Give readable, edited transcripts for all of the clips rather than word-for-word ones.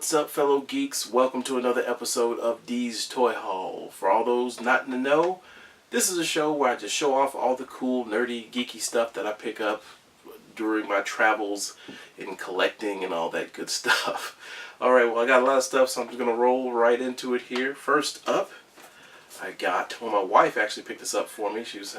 What's up, fellow geeks? Welcome to another episode of Dee's Toy Haul. For all those not in the know, this is a show where I just show off all the cool, nerdy, geeky stuff that I pick up during my travels in collecting and all that good stuff. Alright, well, I got a lot of stuff, so I'm just going to roll right into it here. First up, I got, well, my wife actually picked this up for me. She was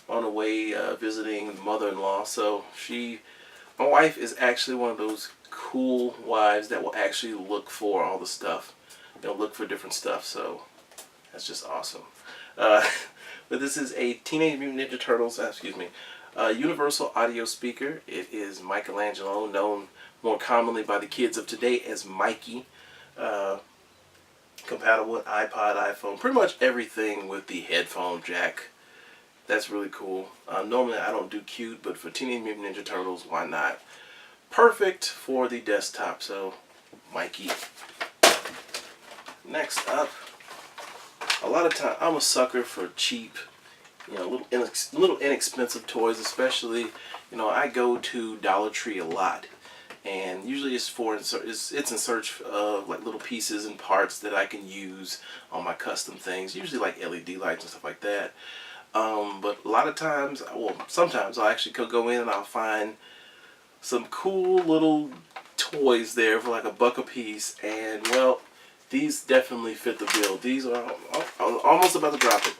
on the way visiting mother-in-law, so my wife is actually one of those cool wives that will actually look for all the stuff. Look for different stuff, so that's just awesome. But this is a Teenage Mutant Ninja Turtles, universal audio speaker. It is Michelangelo, known more commonly by the kids of today as Mikey. Compatible with iPod, iPhone, pretty much everything with the headphone jack. That's really cool. Normally I don't do cute, but for Teenage Mutant Ninja Turtles, why not? Perfect for the desktop, so Mikey. Next up, a lot of time I'm a sucker for cheap, little inexpensive toys, especially, I go to Dollar Tree a lot, and usually it's in search of like little pieces and parts that I can use on my custom things, usually like LED lights and stuff like that. But a lot of times, well, sometimes I'll actually go in and I'll find some cool little toys there for like $1 a piece, and well, these definitely fit the bill. These are, I'm almost about to drop it.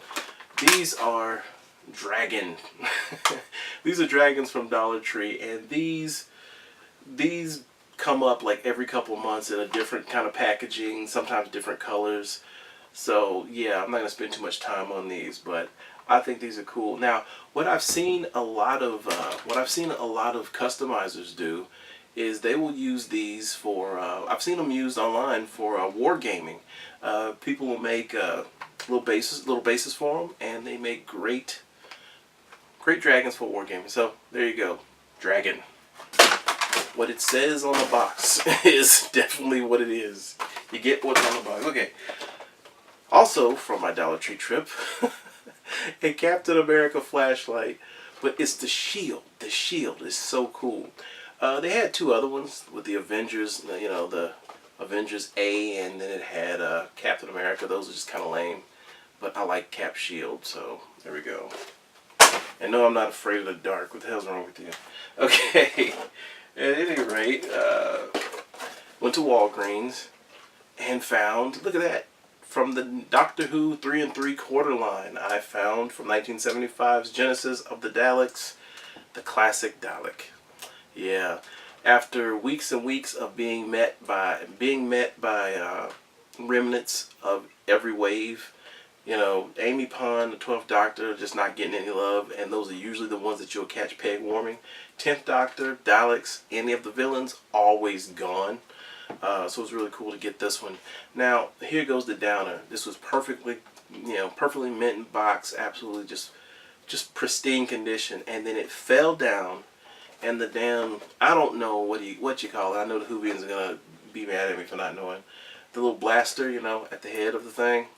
These are dragon. These are dragons from Dollar Tree, and these come up like every couple months in a different kind of packaging, sometimes different colors. So yeah, I'm not gonna spend too much time on these, but I think these are cool. Now, what I've seen a lot of customizers do is they will use these for. I've seen them used online for wargaming. People will make little bases for them, and they make great dragons for wargaming. So there you go, dragon. What it says on the box is definitely what it is. You get what's on the box. Okay. Also, from my Dollar Tree trip, a Captain America flashlight, but it's the shield. The shield is so cool. They had two other ones with the Avengers, the Avengers A, and then it had Captain America. Those are just kind of lame, but I like Cap's shield, so there we go. And no, I'm not afraid of the dark. What the hell's wrong with you? Okay, at any rate, went to Walgreens and found, look at that, from the Doctor Who 3 3/4 line, I found from 1975's Genesis of the Daleks, the classic Dalek. Yeah, after weeks and weeks of being met by remnants of every wave, Amy Pond, the 12th Doctor, just not getting any love, and those are usually the ones that you'll catch peg warming. 10th Doctor, Daleks, any of the villains, always gone. So it was really cool to get this one. Now, here goes the downer. This was perfectly mint in box, absolutely just pristine condition, and then it fell down, and the damn, I don't know what you call it. I know the Whovians are gonna be mad at me for not knowing. The little blaster, at the head of the thing.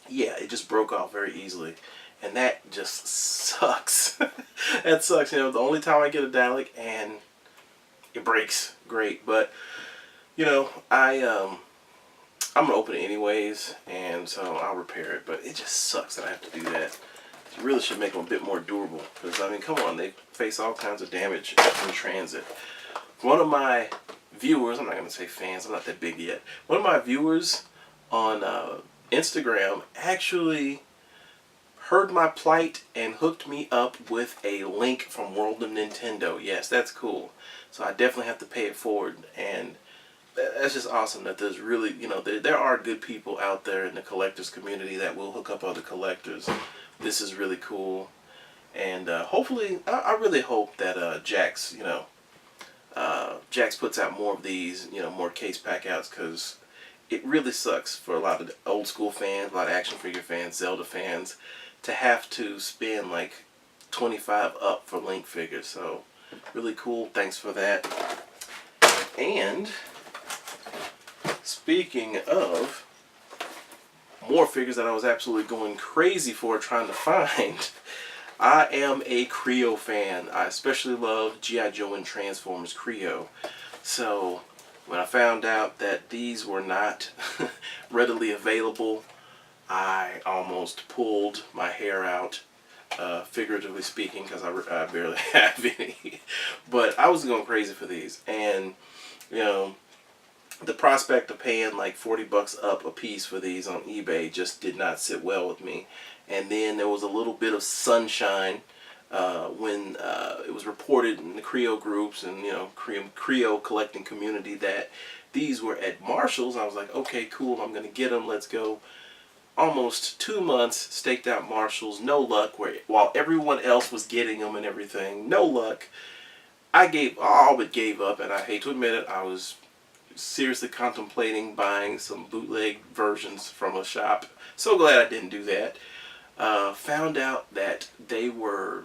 Yeah, it just broke off very easily, and that just sucks. That sucks. The only time I get a Dalek and it breaks, great, but I'm gonna open it anyways, and so I'll repair it. But it just sucks that I have to do that. You really should make them a bit more durable, because I mean, come on, they face all kinds of damage in transit. One of my viewers, I'm not gonna say fans, I'm not that big yet. One of my viewers on Instagram actually heard my plight and hooked me up with a link from World of Nintendo. Yes, that's cool. So I definitely have to pay it forward, and that's just awesome that there's really, there are good people out there in the collectors community that will hook up other collectors. This is really cool, and hopefully, I really hope that Jax puts out more of these, more case pack outs, because it really sucks for a lot of old school fans, a lot of action figure fans, Zelda fans, to have to spend like $25 up for Link figures. So really cool. Thanks for that. And speaking of more figures that I was absolutely going crazy for trying to find, I am a Creo fan. I especially love G.I. Joe and Transformers Creo. So When I found out that these were not readily available, I almost pulled my hair out, figuratively speaking, because I barely have any. But I was going crazy for these, and you know, the prospect of paying like 40 bucks up a piece for these on eBay just did not sit well with me. And then there was a little bit of sunshine when it was reported in the Creole groups and Creole collecting community that these were at Marshall's. I was like, okay, cool, I'm gonna get them. Let's go. Almost 2 months staked out Marshall's, no luck. While everyone else was getting them and everything, no luck. I all but gave up, and I hate to admit it, I was seriously contemplating buying some bootleg versions from a shop. So glad I didn't do that. Found out that they're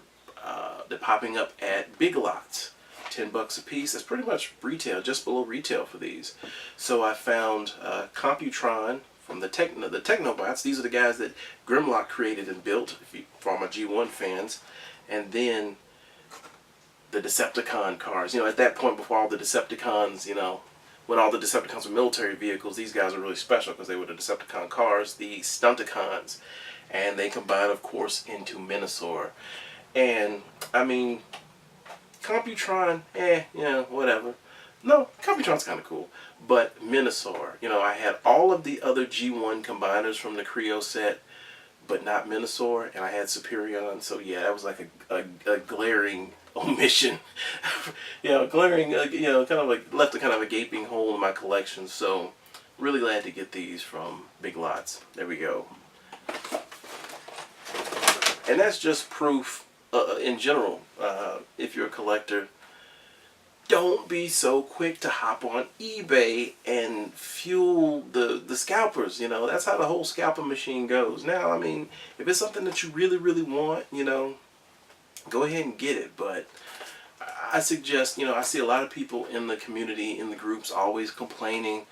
popping up at Big Lots, 10 bucks a piece. That's pretty much retail, just below retail for these. So I found Computron from the Technobots. These are the guys that Grimlock created and built, for all my G1 fans. And then the Decepticon cars. At that point, before all the Decepticons, when all the Decepticons were military vehicles, these guys were really special because they were the Decepticon cars, the Stunticons. And they combine, of course, into Minosaur. And, I mean, Computron, whatever. No, Computron's kind of cool. But Minosaur, I had all of the other G1 combiners from the Creo set, but not Minosaur, and I had Superion. So, yeah, that was like a glaring omission. Glaring, kind of like left a kind of a gaping hole in my collection. So, really glad to get these from Big Lots. There we go. And that's just proof, in general, if you're a collector, don't be so quick to hop on eBay and fuel the scalpers. That's how the whole scalper machine goes. Now, I mean, if it's something that you really, really want, go ahead and get it. But I suggest, I see a lot of people in the community, in the groups, always complaining,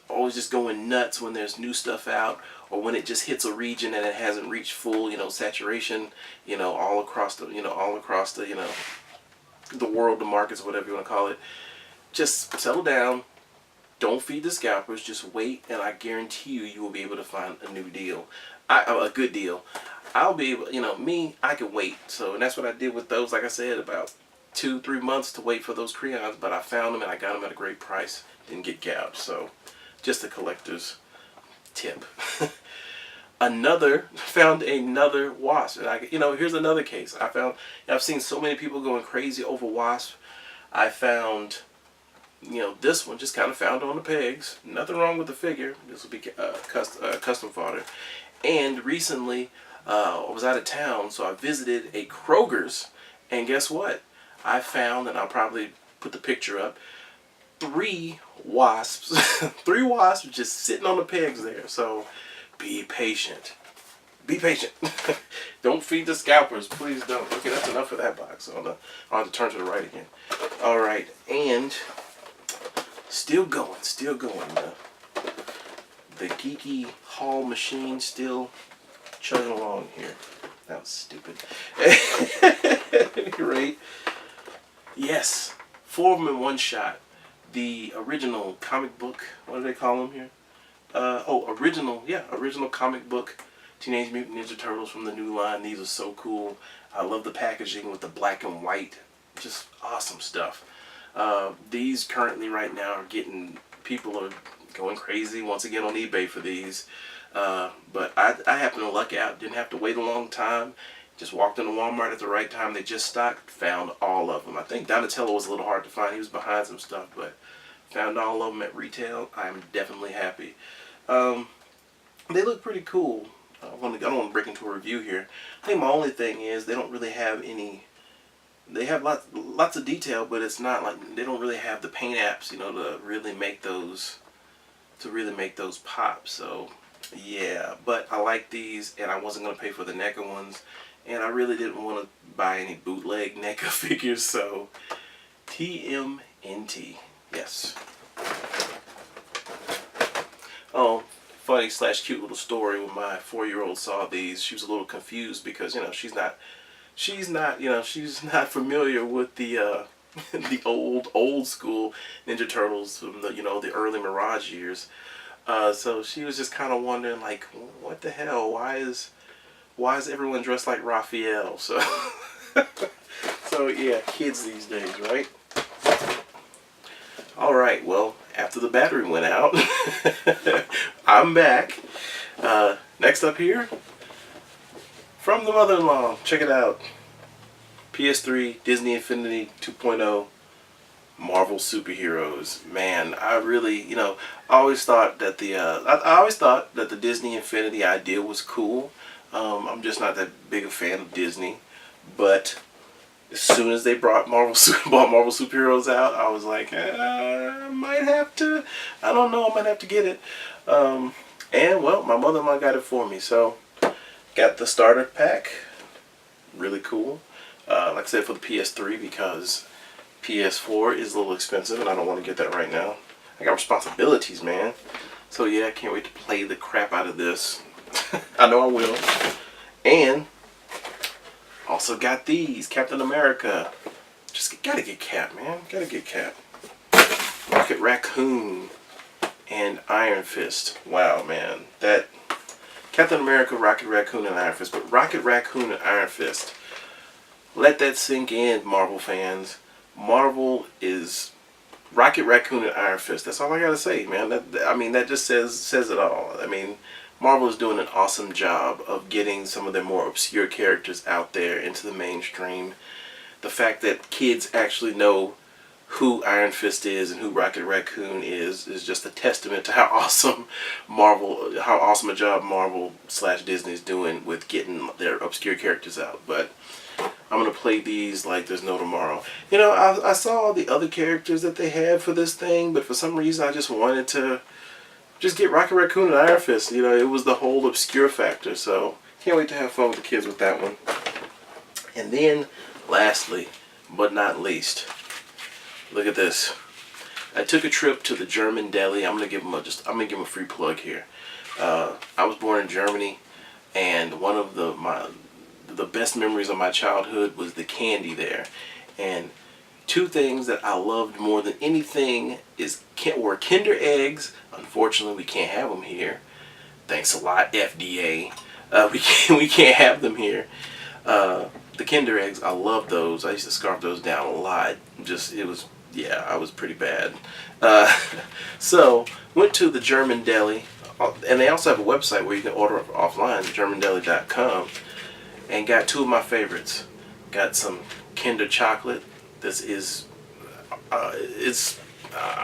always just going nuts when there's new stuff out, or when it just hits a region and it hasn't reached full, saturation, all across the world, the markets, whatever you want to call it. Just settle down. Don't feed the scalpers. Just wait, and I guarantee you will be able to find a new deal, a good deal. I'll be able, I can wait. So, and that's what I did with those. Like I said, about 2-3 months to wait for those crayons, but I found them and I got them at a great price. Didn't get gouged. So, just a collector's tip. Found another wasp, and here's another case. I've seen so many people going crazy over wasp. I found, this one just kind of found on the pegs. Nothing wrong with the figure. This will be custom fodder. And recently, I was out of town, so I visited a Kroger's, and guess what? I found, and I'll probably put the picture up, 3 wasps. 3 wasps just sitting on the pegs there. So be patient. Be patient. Don't feed the scalpers. Please don't. Okay, that's enough for that box. I'll have to turn to the right again. Alright, and still going. The geeky haul machine still chugging along here. That was stupid. Right? Yes. 4 of them in one shot. The original comic book, what do they call them here? Original comic book Teenage Mutant Ninja Turtles from the new line. These are so cool. I love the packaging with the black and white. Just awesome stuff. These currently right now are people are going crazy once again on eBay for these. But I happened to luck out. Didn't have to wait a long time. Just walked into Walmart at the right time. They just stocked. Found all of them. I think Donatello was a little hard to find. He was behind some stuff, but found all of them at retail. I'm definitely happy. They look pretty cool. I don't want to break into a review here. I think my only thing is they don't really have any. They have lots of detail, but it's not like they don't really have the paint apps, to really make those pop. So yeah, but I like these, and I wasn't gonna pay for the NECA ones, and I really didn't want to buy any bootleg NECA figures. So TMNT, yes. Oh, funny / cute little story. When my 4-year-old saw these, she was a little confused because she's not familiar with the the old school Ninja Turtles from the the early Mirage years. So she was just kind of wondering like, what the hell? Why is everyone dressed like Raphael? So so yeah, kids these days, right? All right. Well, after the battery went out, I'm back. Next up here, from the mother-in-law. Check it out. PS3, Disney Infinity 2.0, Marvel superheroes. Man, I really, I always thought that I always thought that the Disney Infinity idea was cool. I'm just not that big a fan of Disney, but as soon as they brought Marvel superheroes out, I was like, I might have to. I don't know. I might have to get it. And well, my mother-in-law got it for me, so got the starter pack. Really cool. Like I said, for the PS3 because PS4 is a little expensive, and I don't want to get that right now. I got responsibilities, man. So yeah, I can't wait to play the crap out of this. I know I will. And also got these Captain America. Just gotta get Cap, man. Gotta get Cap. Rocket Raccoon and Iron Fist. Wow, man. That Captain America, Rocket Raccoon, and Iron Fist. But Rocket Raccoon and Iron Fist. Let that sink in, Marvel fans. Marvel is Rocket Raccoon and Iron Fist. That's all I gotta say, man. That just says it all. I mean, Marvel is doing an awesome job of getting some of their more obscure characters out there into the mainstream. The fact that kids actually know who Iron Fist is and who Rocket Raccoon is just a testament to how awesome a job Marvel/Disney is doing with getting their obscure characters out. But I'm going to play these like there's no tomorrow. I saw all the other characters that they had for this thing, but for some reason I just wanted to just get Rocket Raccoon and Iron Fist. It was the whole obscure factor, so can't wait to have fun with the kids with that one. And then, lastly, but not least, look at this. I took a trip to the German deli. I'm gonna give them a free plug here. I was born in Germany, and one of the best memories of my childhood was the candy there. And two things that I loved more than anything were Kinder eggs. Unfortunately, we can't have them here. Thanks a lot, FDA. We can't have them here. The Kinder eggs, I love those. I used to scarf those down a lot. I was pretty bad. So went to the German deli, and they also have a website where you can order offline, germandeli.com. And got two of my favorites. Got some Kinder chocolate. This is, I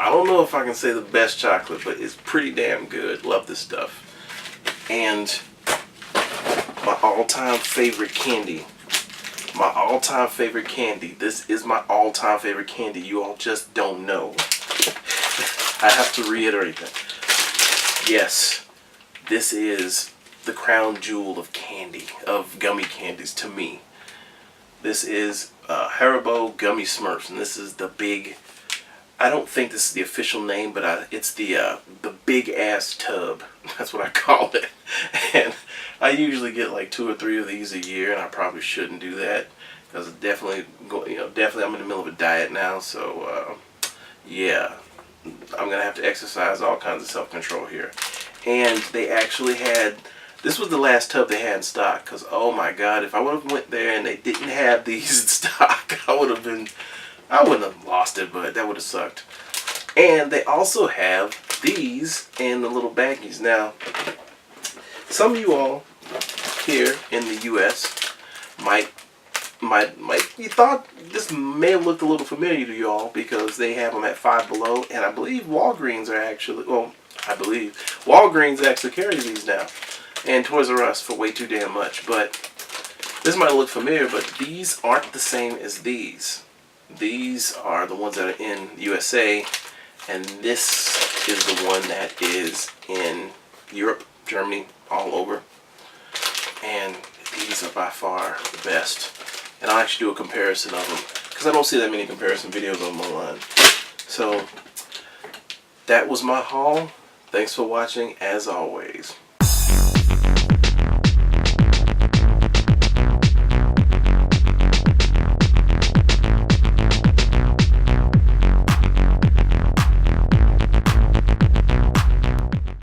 don't know if I can say the best chocolate, but it's pretty damn good. Love this stuff. And my all-time favorite candy. This is my all-time favorite candy. You all just don't know. I have to reiterate that. Yes, this is the crown jewel of gummy candies to me. This is Haribo Gummy Smurfs, and this is the big, I don't think this is the official name, but it's the big ass tub. That's what I call it. And I usually get like 2 or 3 of these a year, and I probably shouldn't do that because definitely I'm in the middle of a diet now, so yeah, I'm gonna have to exercise all kinds of self-control here. And they actually had, this was the last tub they had in stock, because oh my god, if I would have went there and they didn't have these in stock, I wouldn't have lost it, but that would have sucked. And they also have these in the little baggies. Now, some of you all here in the US you thought this may have looked a little familiar to you all because they have them at Five Below, and I believe Walgreens actually carry these now. And Toys R Us for way too damn much. But this might look familiar, but these aren't the same as these. These are the ones that are in USA, and this is the one that is in Europe, Germany, all over. And these are by far the best. And I'll actually do a comparison of them because I don't see that many comparison videos on them online. So that was my haul. Thanks for watching as always.